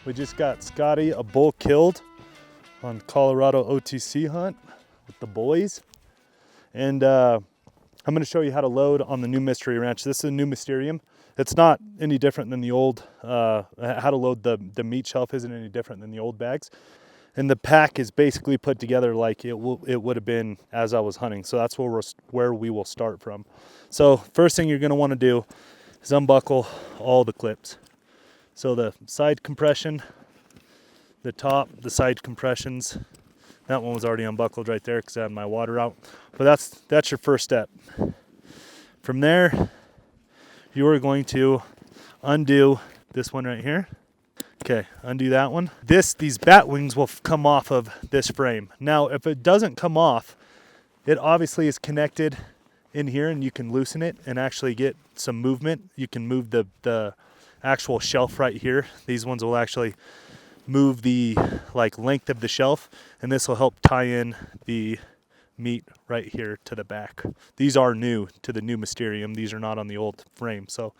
We just got Scotty a bull killed on Colorado OTC hunt with the boys. And I'm gonna show you how to load on the new Mystery Ranch. This is a new Mysterium. It's not any different than the old, how to load the meat shelf isn't any different than the old bags. And the pack is basically put together like it would have been as I was hunting. So that's where we will start from. So first thing you're gonna wanna do is unbuckle all the clips. So the side compression, the top, the side compressions, that one was already unbuckled right there because I had my water out. But that's your first step. From there, you are going to undo this one right here. Okay, undo that one. These bat wings will come off of this frame. Now, if it doesn't come off, it obviously is connected in here and you can loosen it and actually get some movement. You can move the actual shelf right here. These ones will actually move the length of the shelf, and this will help tie in the meat right here to the back. These are new to the new Mysterium. These are not on the old frame. So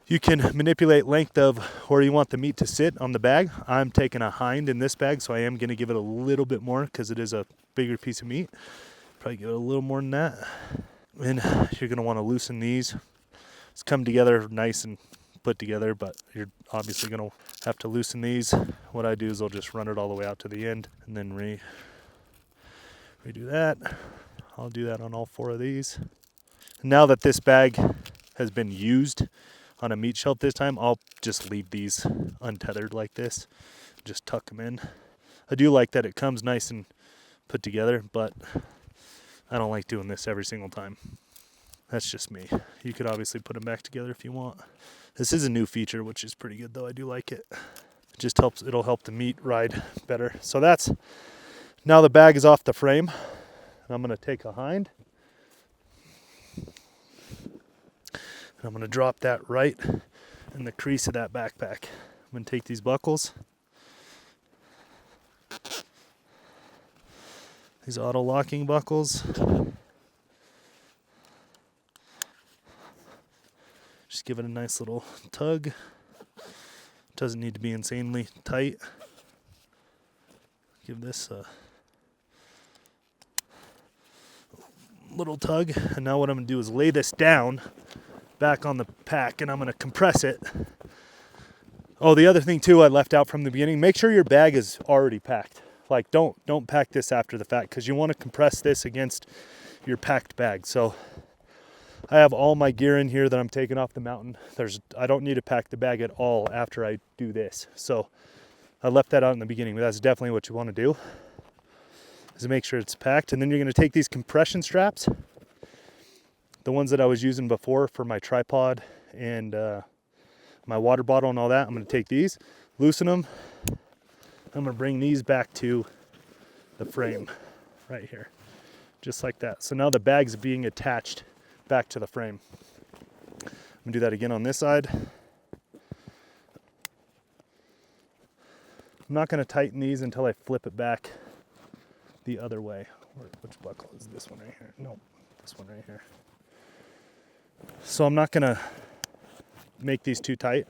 you can manipulate length of where you want the meat to sit on the bag. I'm taking a hind in this bag, so I am going to give it a little bit more because it is a bigger piece of meat. Probably give it a little more than that. And you're going to want to loosen these. It's come together nice and put together, but you're obviously going to have to loosen these. What I do is I'll just run it all the way out to the end and then redo that. I'll do that on all 4 of these. Now that this bag has been used on a meat shelf this time, I'll just leave these untethered like this. Just tuck them in. I do like that it comes nice and put together, but I don't like doing this every single time. That's just me. You could obviously put them back together if you want. This is a new feature, which is pretty good though. I do like it. It just helps, it'll help the meat ride better. So now the bag is off the frame. I'm gonna take a hind. And I'm gonna drop that right in the crease of that backpack. I'm gonna take these buckles. These auto locking buckles. Just give it a nice little tug. Doesn't need to be insanely tight. Give this a little tug. And now what I'm gonna do is lay this down back on the pack and I'm gonna compress it. Oh, the other thing too I left out from the beginning, make sure your bag is already packed. Like don't pack this after the fact because you want to compress this against your packed bag. So I have all my gear in here that I'm taking off the mountain. I don't need to pack the bag at all after I do this. So I left that out in the beginning, but that's definitely what you want to do, is to make sure it's packed. And then you're going to take these compression straps, the ones that I was using before for my tripod and my water bottle and all that. I'm going to take these, loosen them. I'm going to bring these back to the frame right here, just like that. So now the bag's being attached back to the frame. I'm gonna do that again on this side. I'm not gonna tighten these until I flip it back the other way. Which buckle is this one right here? No, this one right here. So I'm not gonna make these too tight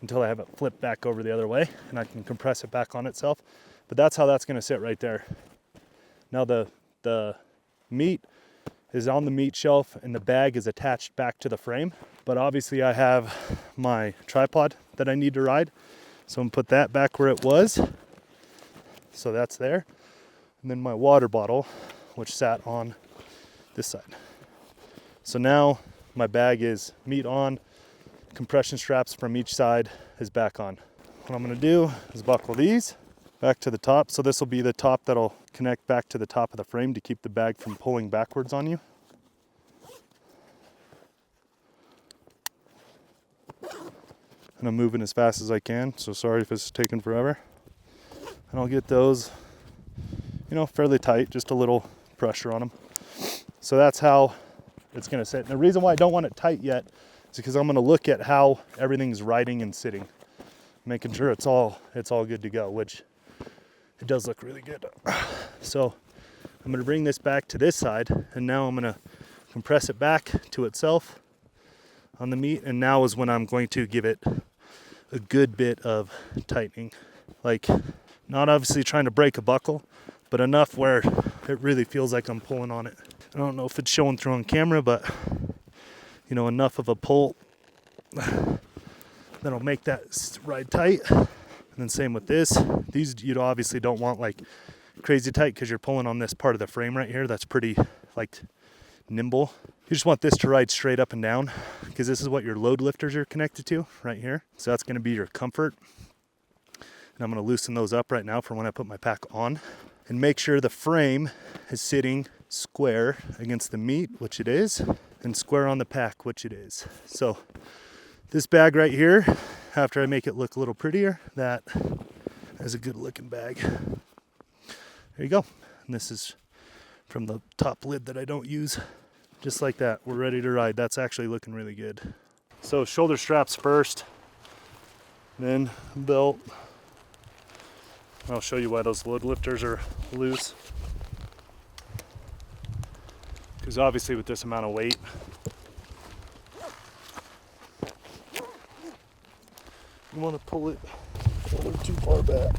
until I have it flipped back over the other way and I can compress it back on itself. But that's how that's gonna sit right there. Now the meat is on the meat shelf and the bag is attached back to the frame. But obviously I have my tripod that I need to ride. So I'm gonna put that back where it was. So that's there. And then my water bottle, which sat on this side. So now my bag is meat on, compression straps from each side is back on. What I'm gonna do is buckle these back to the top. So this will be the top that'll connect back to the top of the frame to keep the bag from pulling backwards on you. And I'm moving as fast as I can, so sorry if it's taking forever. And I'll get those, fairly tight, just a little pressure on them. So that's how it's gonna sit. And the reason why I don't want it tight yet is because I'm gonna look at how everything's riding and sitting, making sure it's all good to go, which it does look really good. So I'm gonna bring this back to this side, and now I'm gonna compress it back to itself on the meat, and now is when I'm going to give it a good bit of tightening. Like, not obviously trying to break a buckle, but enough where it really feels like I'm pulling on it. I don't know if it's showing through on camera, but you know, enough of a pull that'll make that ride tight. And then same with this. These you obviously don't want like crazy tight because you're pulling on this part of the frame right here that's pretty like nimble. You just want this to ride straight up and down because this is what your load lifters are connected to right here. So that's going to be your comfort. And I'm going to loosen those up right now for when I put my pack on. And make sure the frame is sitting square against the meat, which it is, and square on the pack, which it is. So this bag right here, after I make it look a little prettier, that is a good looking bag. There you go. And this is from the top lid that I don't use. Just like that, we're ready to ride. That's actually looking really good. So shoulder straps first, then belt. I'll show you why those load lifters are loose. Because obviously with this amount of weight, you want to pull it a little too far back.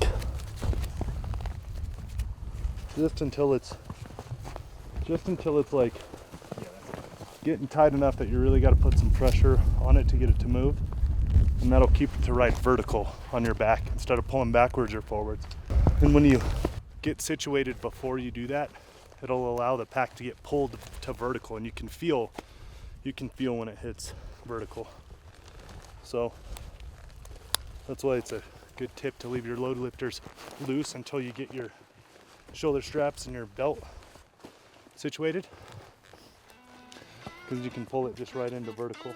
Just until it's like getting tight enough that you really got to put some pressure on it to get it to move. And that'll keep it to ride vertical on your back instead of pulling backwards or forwards. And when you get situated before you do that, it'll allow the pack to get pulled to vertical, and you can feel when it hits vertical. So that's why it's a good tip to leave your load lifters loose until you get your shoulder straps and your belt situated, because you can pull it just right into vertical.